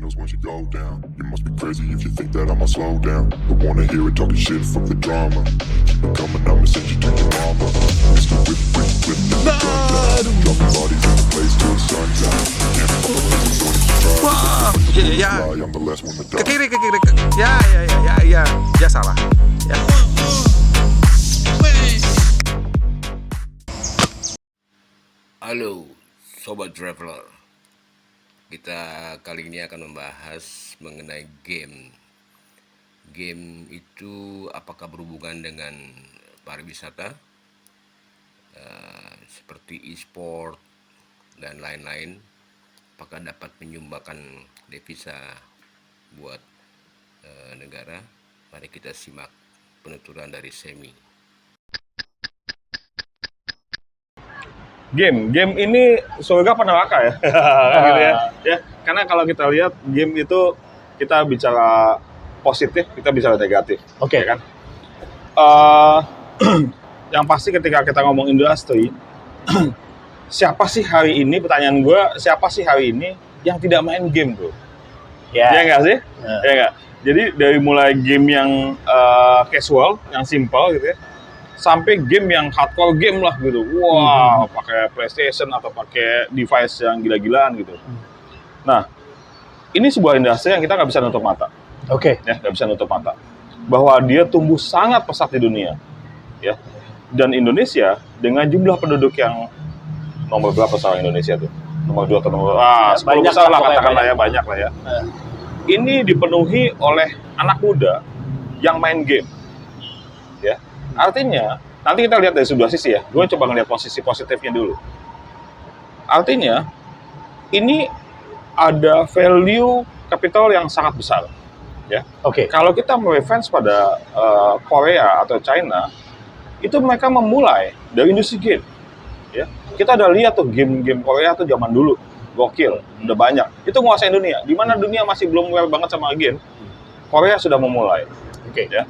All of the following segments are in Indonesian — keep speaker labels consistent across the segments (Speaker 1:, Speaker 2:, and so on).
Speaker 1: knows once you go down. You must be crazy if you think that I'ma slow down. Don't wanna hear it talking shit from the drama. Keep it coming, I'ma send you to your mama. Mr. Whip, whip, whip, never done down. Dropping bodies in the place till the sun's out. Can't stop the place, so you try.
Speaker 2: Wah, ya,
Speaker 1: I'm the last one to
Speaker 2: ke
Speaker 1: die.
Speaker 2: kiri, ya salah, ya.
Speaker 3: Halo Sobat Traveler, kita kali ini akan membahas mengenai game. Game itu apakah berhubungan dengan pariwisata, seperti e-sport dan lain-lain. Apakah dapat menyumbangkan devisa buat negara? Mari kita simak penuturan dari Semi.
Speaker 4: Game ini surga apa neraka ya? Kan gitu ya. Ya, karena kalau kita lihat game itu kita bicara positif, kita bicara negatif.
Speaker 5: Oke.
Speaker 4: Ya kan? Yang pasti ketika kita ngomong industri, siapa sih hari ini, pertanyaan gue, siapa sih hari ini yang tidak main game tuh?
Speaker 5: Ya.
Speaker 4: Ya nggak sih?
Speaker 5: Ya.
Speaker 4: Ya nggak? Jadi dari mulai game yang casual, yang simple gitu ya, sampai game yang hardcore game lah gitu. Wah, pakai PlayStation atau pakai device yang gila-gilaan gitu. Nah, ini sebuah industri yang kita nggak bisa nutup mata.
Speaker 5: Oke.
Speaker 4: Ya, nggak bisa nutup mata. Bahwa dia tumbuh sangat pesat di dunia. Ya. Dan Indonesia dengan jumlah penduduk yang nomor berapa sekarang Indonesia tuh? Nomor 2 atau nomor 10 besar lah katakanlah ya, banyak lah ya. Ini dipenuhi oleh anak muda yang main game. Ya. Artinya, nanti kita lihat dari sebelah sisi ya. Gue coba ngeliat posisi positifnya dulu. Artinya, ini ada value capital yang sangat besar. Ya.
Speaker 5: Oke.
Speaker 4: Kalau kita merefans pada Korea atau China, itu mereka memulai dari industri game. Ya. Kita udah lihat tuh game-game Korea tuh zaman dulu. Gokil, udah banyak. Itu menguasai dunia. Di mana dunia masih belum aware banget sama game, Korea sudah memulai.
Speaker 5: Oke.
Speaker 4: Ya.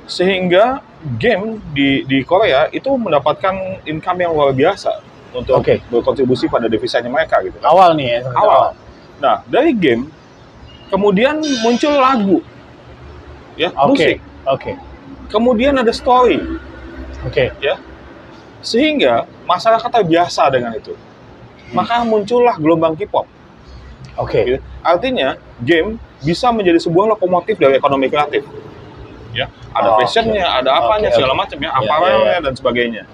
Speaker 4: Sehingga game di Korea itu mendapatkan income yang luar biasa untuk berkontribusi pada devisanya mereka gitu.
Speaker 5: Awal nih ya.
Speaker 4: Awal. Nah, dari game kemudian muncul lagu. Ya, musik.
Speaker 5: Oke.
Speaker 4: Kemudian ada story,
Speaker 5: Oke.
Speaker 4: ya. Sehingga masyarakat terbiasa dengan itu. Maka muncullah gelombang K-pop.
Speaker 5: Oke.
Speaker 4: Gitu. Artinya, game bisa menjadi sebuah lokomotif dari ekonomi kreatif. Ya, ada fashionnya, ada apanya, segala macam ya, apparelnya dan sebagainya.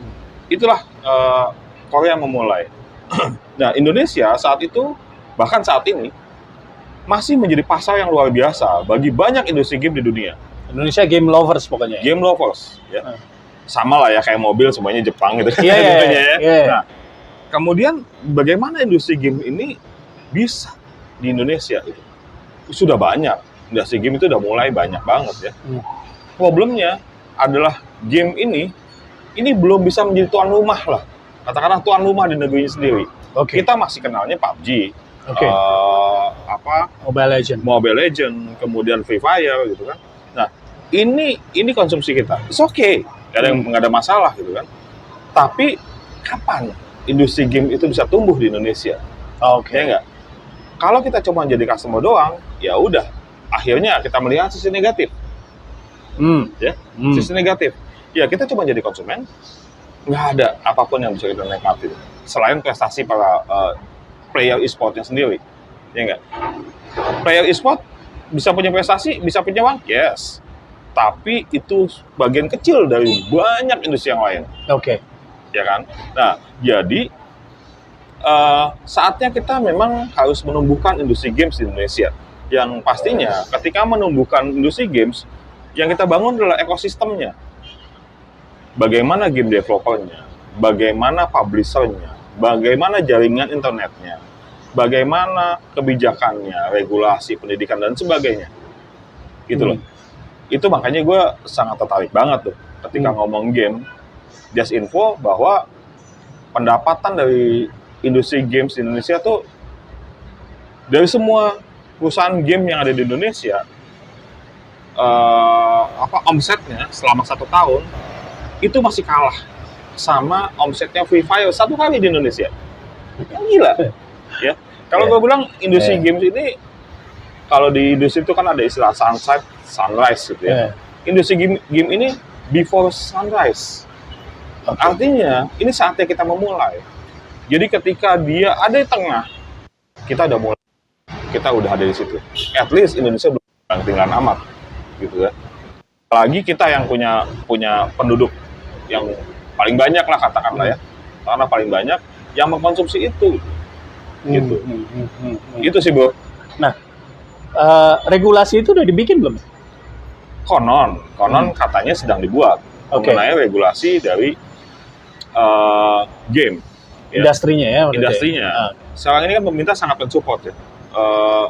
Speaker 4: Itulah Korea memulai. Nah, Indonesia saat itu, bahkan saat ini, masih menjadi pasar yang luar biasa bagi banyak industri game di dunia.
Speaker 5: Indonesia game lovers pokoknya.
Speaker 4: Game lovers, ya. Sama lah ya, kayak mobil semuanya Jepang gitu.
Speaker 5: Iya.
Speaker 4: Nah, kemudian bagaimana industri game ini bisa di Indonesia? Sudah banyak. Industri game itu udah mulai banyak banget ya. Problemnya adalah game ini belum bisa menjadi tuan rumah lah. Katakanlah tuan rumah di negerinya sendiri.
Speaker 5: Oke.
Speaker 4: Kita masih kenalnya PUBG,
Speaker 5: Oke. Mobile Legend,
Speaker 4: kemudian Free Fire gitu kan. Nah, ini konsumsi kita. It's okay, nggak ada masalah gitu kan. Tapi kapan industri game itu bisa tumbuh di Indonesia?
Speaker 5: Oke.
Speaker 4: Ya nggak? Kalau kita cuma jadi customer doang, ya udah. Akhirnya kita melihat sisi negatif. Sisi negatif. Ya, kita cuma jadi konsumen, nggak ada apapun yang bisa kita nikmati. Selain prestasi para player e-sportnya sendiri. Ya nggak? Player e-sport bisa punya prestasi, bisa punya uang? Yes. Tapi itu bagian kecil dari banyak industri yang lain.
Speaker 5: Oke.
Speaker 4: Ya kan? Nah, jadi saatnya kita memang harus menumbuhkan industri games di Indonesia. Yang pastinya ketika menumbuhkan industri games, yang kita bangun adalah ekosistemnya. Bagaimana game developernya, bagaimana publishernya, bagaimana jaringan internetnya, bagaimana kebijakannya, regulasi, pendidikan, dan sebagainya. Gitu loh. Itu makanya gue sangat tertarik banget tuh ketika ngomong game. Just info bahwa pendapatan dari industri games di Indonesia tuh dari semua perusahaan game yang ada di Indonesia, omsetnya selama 1 tahun itu masih kalah sama omsetnya Free Fire 1 kali di Indonesia. Gila. Ya. Kalau gue bilang industri games ini kalau di industri itu kan ada istilah sunset, sunrise gitu ya. Industri game ini before sunrise. Artinya ini saatnya kita memulai. Jadi ketika dia ada di tengah, kita udah mulai, kita udah ada di situ. At least Indonesia belum ketinggalan amat, gitu ya. Apalagi kita yang punya penduduk yang paling banyak lah katakanlah ya, karena paling banyak yang mengkonsumsi itu, gitu. Itu sih bro.
Speaker 5: Nah, regulasi itu udah dibikin belum?
Speaker 4: Konon katanya sedang dibuat mengenai regulasi dari game. Ya.
Speaker 5: Industrinya ya?
Speaker 4: Industrinya. Sekarang ini kan pemerintah sangat mensupport ya.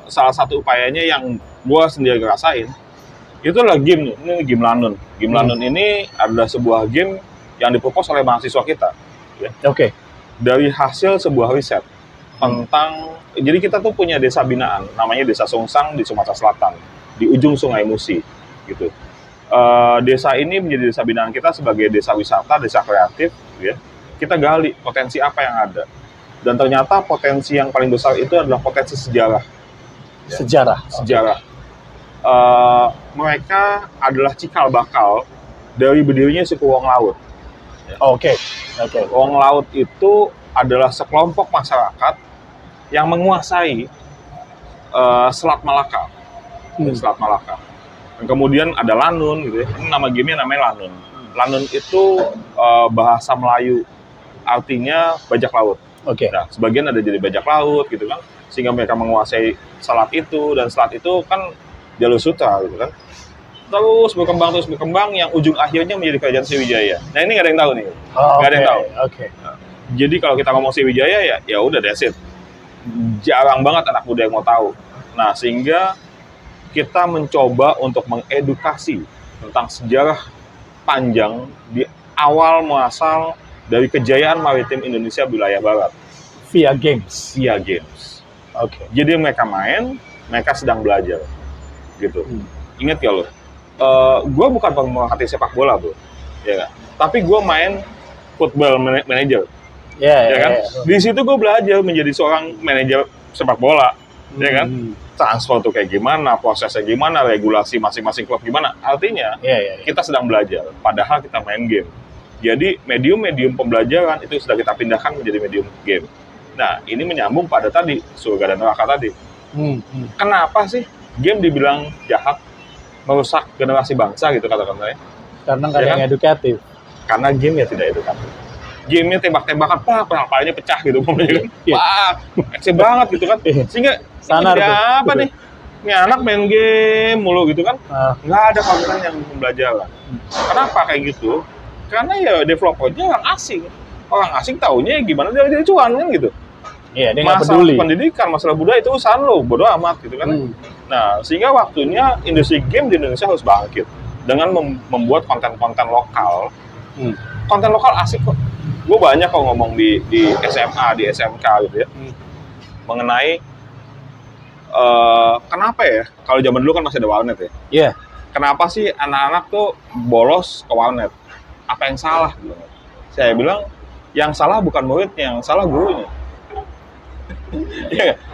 Speaker 4: Salah satu upayanya yang gue sendiri rasain, itu adalah game nih. Ini game Lanun. Game Lanun ini adalah sebuah game yang dipropos oleh mahasiswa kita. Ya. Dari hasil sebuah riset tentang, jadi kita tuh punya desa binaan, namanya Desa Sungsang di Sumatera Selatan, di ujung Sungai Musi, gitu. Desa ini menjadi desa binaan kita sebagai desa wisata, desa kreatif, ya. Kita gali potensi apa yang ada, dan ternyata potensi yang paling besar itu adalah potensi sejarah. Ya. Sejarah. Mereka adalah cikal bakal dari berdirinya suku Wong Laut. Ya. Wong Laut itu adalah sekelompok masyarakat yang menguasai Selat Malaka. Selat Malaka. Dan kemudian ada Lanun gitu ya. Ini nama gamenya namanya Lanun. Lanun itu bahasa Melayu, artinya bajak laut. Nah, sebagian ada jadi bajak laut gitu kan, sehingga mereka menguasai selat itu, dan selat itu kan jalur sutra gitu kan. Terus berkembang yang ujung akhirnya menjadi kerajaan Sriwijaya. Nah, ini nggak ada yang tahu nih. Nggak ada yang tahu. Nah, jadi kalau kita ngomong Sriwijaya ya udah that's it. Jarang banget anak muda yang mau tahu. Nah, sehingga kita mencoba untuk mengedukasi tentang sejarah panjang di awal muasal dari kejayaan maritim Indonesia wilayah barat.
Speaker 5: Via games.
Speaker 4: Jadi mereka main, mereka sedang belajar, gitu. Ingat ya lo, gue bukan pemerhati sepak bola bro, ya kan? Tapi gue main football manager, ya kan? Di situ gue belajar menjadi seorang manajer sepak bola, ya kan? Transfer tuh kayak gimana, prosesnya gimana, regulasi masing-masing klub gimana. Artinya kita sedang belajar, padahal kita main game. Jadi medium-medium pembelajaran itu sudah kita pindahkan menjadi medium game. Nah, ini menyambung pada tadi surga dan neraka tadi. Kenapa sih game dibilang jahat, merusak generasi bangsa gitu kata-katanya?
Speaker 5: Karena nggak ada yang edukatif.
Speaker 4: Karena game ya tidak edukatif. Game-nya tembak-tembakan, palanya pecah gitu, ekstrim banget gitu kan. Sehingga ini apa nih? Ini anak main game mulu gitu kan? Nggak ada konten yang pembelajaran. Kenapa kayak gitu? Karena ya developernya orang asing. Orang asing taunya gimana dia jadi cuan kan gitu.
Speaker 5: Iya, dia nggak peduli.
Speaker 4: Masalah pendidikan, masalah budaya itu urusan lo, bodo amat gitu kan. Nah, sehingga waktunya industri game di Indonesia harus bangkit dengan membuat konten-konten lokal. Konten lokal asik kok. Gue banyak kok ngomong di SMA, di SMK gitu ya. Mengenai kenapa ya, kalau zaman dulu kan masih ada warnet ya.
Speaker 5: Iya.
Speaker 4: Kenapa sih anak-anak tuh bolos ke warnet? Apa yang salah? Saya bilang, yang salah bukan muridnya, yang salah gurunya.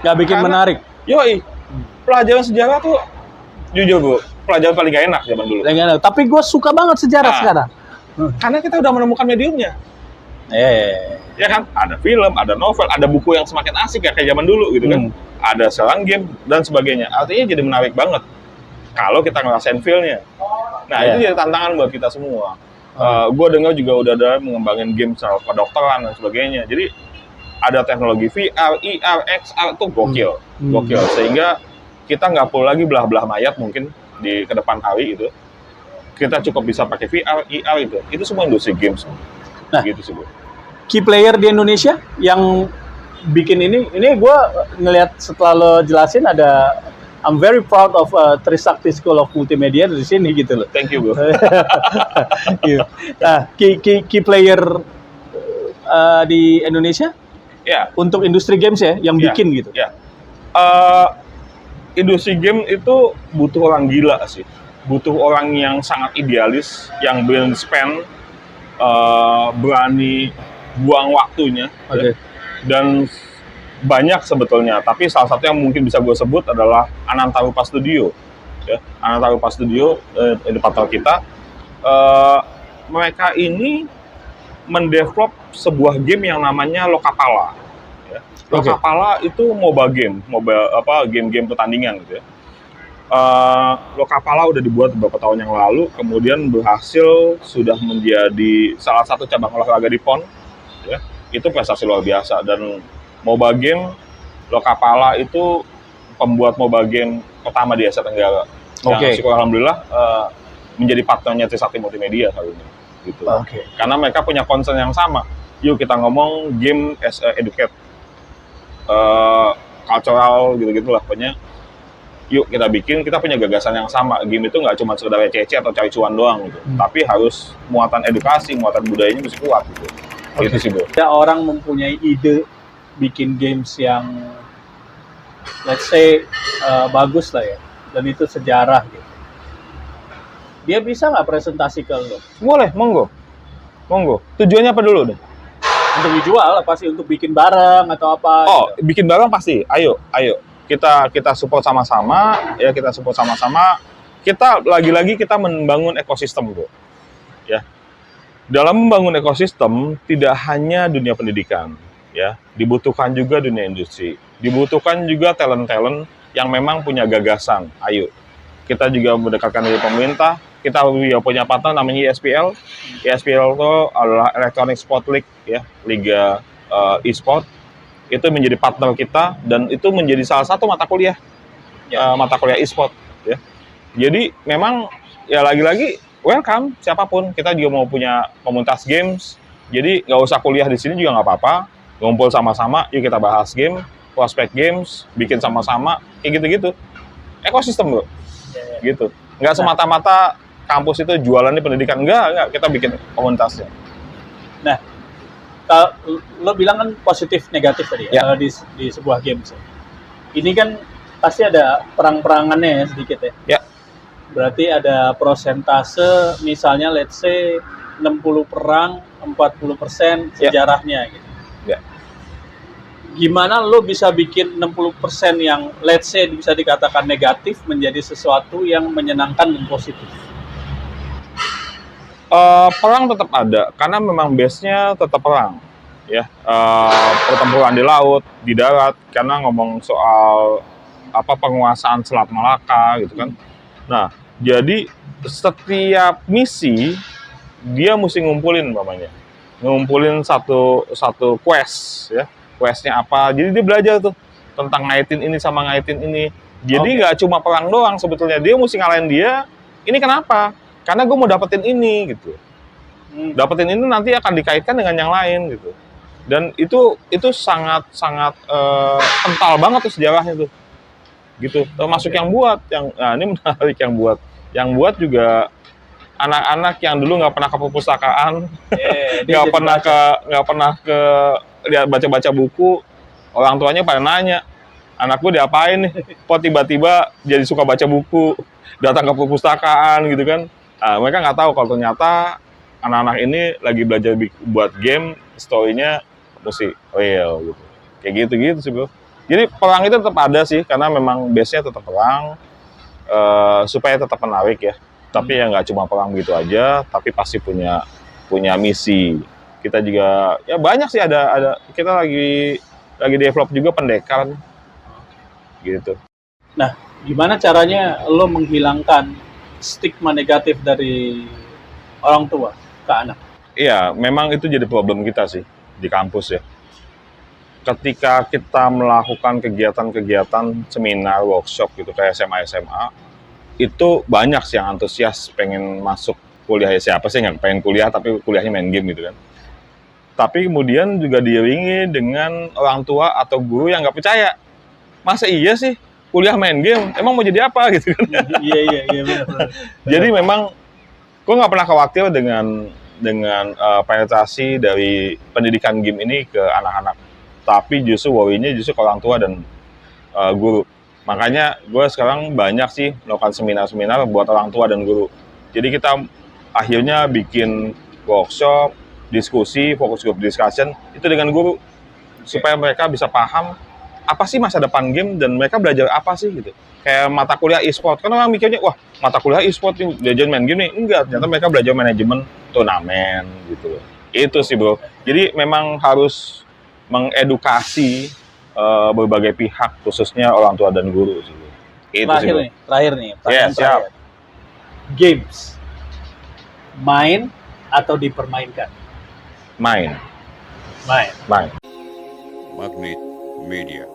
Speaker 5: Nggak bikin menarik.
Speaker 4: Yoi, pelajaran sejarah tuh, jujur bro, pelajaran paling gak enak zaman dulu.
Speaker 5: Tapi gue suka banget sejarah sekarang.
Speaker 4: Karena kita udah menemukan mediumnya. Ya kan, ada film, ada novel, ada buku yang semakin asik ya kayak zaman dulu gitu kan. Ada sekarang game dan sebagainya. Artinya jadi menarik banget kalau kita ngerasain feel-nya. Nah, itu jadi tantangan buat kita semua. Gue dengar juga udah ada mengembangin game soal kedokteran dan sebagainya. Jadi ada teknologi VR, IR, XR itu gokil. Sehingga kita nggak perlu lagi belah-belah mayat mungkin di ke depan hari itu. Kita cukup bisa pakai VR, IR itu. Itu semua industri games.
Speaker 5: Nah,
Speaker 4: gitu sih, bro.
Speaker 5: Key player di Indonesia yang bikin ini gue ngelihat setelah lo jelasin ada I'm very proud of Trisakti School of Multimedia di sini gitu loh.
Speaker 4: Thank you bro.
Speaker 5: Nah, key player di Indonesia untuk industri games ya yang bikin gitu.
Speaker 4: Industri game itu butuh orang gila sih, butuh orang yang sangat idealis, yang berani spend, berani buang waktunya, dan banyak sebetulnya, tapi salah satu yang mungkin bisa gue sebut adalah Anantarupa Studio. Ya, Anantarupa Studio di partner kita. Mereka ini mendevelop sebuah game yang namanya Lokapala. Ya. Lokapala itu MOBA game-game pertandingan gitu ya. Lokapala udah dibuat beberapa tahun yang lalu, kemudian berhasil sudah menjadi salah satu cabang olahraga di PON. Ya. Itu prestasi luar biasa, dan MOBA game Lokapala itu pembuat MOBA game pertama di Asia Tenggara. Yang syukur alhamdulillah menjadi partnernya Trisakti Multimedia kali ini. Gitu. Karena mereka punya concern yang sama. Yuk kita ngomong game as a educate, cultural gitu-gitu lah pokoknya. Yuk kita punya gagasan yang sama. Game itu nggak cuma sekedar receh atau cari cuan doang gitu. Tapi harus muatan edukasi, muatan budayanya mesti kuat gitu. Gitu sih, Bro.
Speaker 5: Ada orang mempunyai ide bikin games yang let's say bagus lah ya, dan itu sejarah gitu. Dia bisa nggak presentasi ke lo?
Speaker 4: Boleh, monggo. Tujuannya apa dulu deh?
Speaker 5: Untuk dijual, pasti untuk bikin bareng atau apa?
Speaker 4: Gitu. Bikin bareng pasti. Ayo. Kita support sama-sama. Ya, kita support sama-sama. Kita lagi-lagi kita membangun ekosistem, Bro. Ya. Dalam membangun ekosistem tidak hanya dunia pendidikan, ya, dibutuhkan juga dunia industri, dibutuhkan juga talent-talent yang memang punya gagasan. Ayo, kita juga mendekatkan dari pemerintah. Kita punya partner namanya ESPL. ESPL itu adalah Electronic Sport League, ya, liga e-sport. Itu menjadi partner kita, dan itu menjadi salah satu mata kuliah e-sport. Ya. Jadi memang ya lagi-lagi welcome siapapun. Kita juga mau punya komunitas games. Jadi nggak usah kuliah di sini juga nggak apa-apa. Ngumpul sama-sama, yuk kita bahas game, prospek games, bikin sama-sama, kayak gitu-gitu. Ekosistem, Bro. Gitu. Nggak semata-mata kampus itu jualan di pendidikan. Nggak. Kita bikin komunitasnya.
Speaker 5: Nah, lo bilang kan positif negatif tadi ya, di sebuah games. Ini kan pasti ada perang-perangannya ya sedikit ya. Berarti ada prosentase, misalnya let's say 60 perang, 40% sejarahnya gitu.
Speaker 4: Ya.
Speaker 5: Gimana lo bisa bikin 60% yang let's say bisa dikatakan negatif menjadi sesuatu yang menyenangkan dan positif?
Speaker 4: Perang tetap ada, karena memang base-nya tetap perang. Ya, pertempuran di laut, di darat, karena ngomong soal penguasaan Selat Malaka gitu kan. Nah, jadi setiap misi dia mesti ngumpulin satu quest ya. Questnya apa? Jadi dia belajar tuh tentang ngaitin ini sama ngaitin ini. Jadi nggak cuma perang doang sebetulnya. Dia mesti ngalahin dia. Ini kenapa? Karena gue mau dapetin ini gitu. Dapetin ini nanti akan dikaitkan dengan yang lain gitu. Dan itu sangat kental banget tuh sejarahnya tuh. Gitu. Termasuk yang buat ini menarik, yang buat juga anak-anak yang dulu nggak pernah ke perpustakaan, nggak pernah ke lihat baca buku. Orang tuanya pada nanya, anak gue diapain nih, kok tiba-tiba jadi suka baca buku, datang ke perpustakaan gitu kan. Mereka nggak tahu kalau ternyata anak-anak ini lagi belajar buat game, story-nya mesti real gitu. Kayak gitu sih, Bro. Jadi perang itu tetap ada sih, karena memang base-nya tetap perang, supaya tetap menarik ya. Tapi ya nggak cuma perang begitu aja, tapi pasti punya misi. Kita juga ya banyak sih, ada kita lagi develop juga pendekar gitu.
Speaker 5: Nah, gimana caranya lo menghilangkan stigma negatif dari orang tua ke anak?
Speaker 4: Iya, memang itu jadi problem kita sih di kampus ya. Ketika kita melakukan kegiatan-kegiatan seminar, workshop gitu kayak SMA, itu banyak sih yang antusias pengen masuk kuliah. Siapa sih nggak pengen kuliah tapi kuliahnya main game gitu kan. Tapi kemudian juga diiringi dengan orang tua atau guru yang nggak percaya. Masa iya sih kuliah main game? Emang mau jadi apa gitu kan?
Speaker 5: Iya benar.
Speaker 4: Jadi memang gue nggak pernah khawatir dengan penetrasi dari pendidikan game ini ke anak-anak. Tapi justru worry-nya justru ke orang tua dan guru. Makanya gue sekarang banyak sih melakukan seminar-seminar buat orang tua dan guru. Jadi kita akhirnya bikin workshop, diskusi, focus group discussion itu dengan guru supaya mereka bisa paham apa sih masa depan game dan mereka belajar apa sih gitu. Kayak mata kuliah e-sport, kan orang mikirnya wah mata kuliah e-sport nih belajar main game nih, enggak, ternyata mereka belajar manajemen turnamen gitu. Itu sih bro, jadi memang harus mengedukasi berbagai pihak, khususnya orang tua dan guru sih. Itu sih bro.
Speaker 5: Terakhir nih,
Speaker 4: Yes,
Speaker 5: terakhir. Games, main atau dipermainkan?
Speaker 4: Main.
Speaker 5: Main.
Speaker 1: Magnet Media.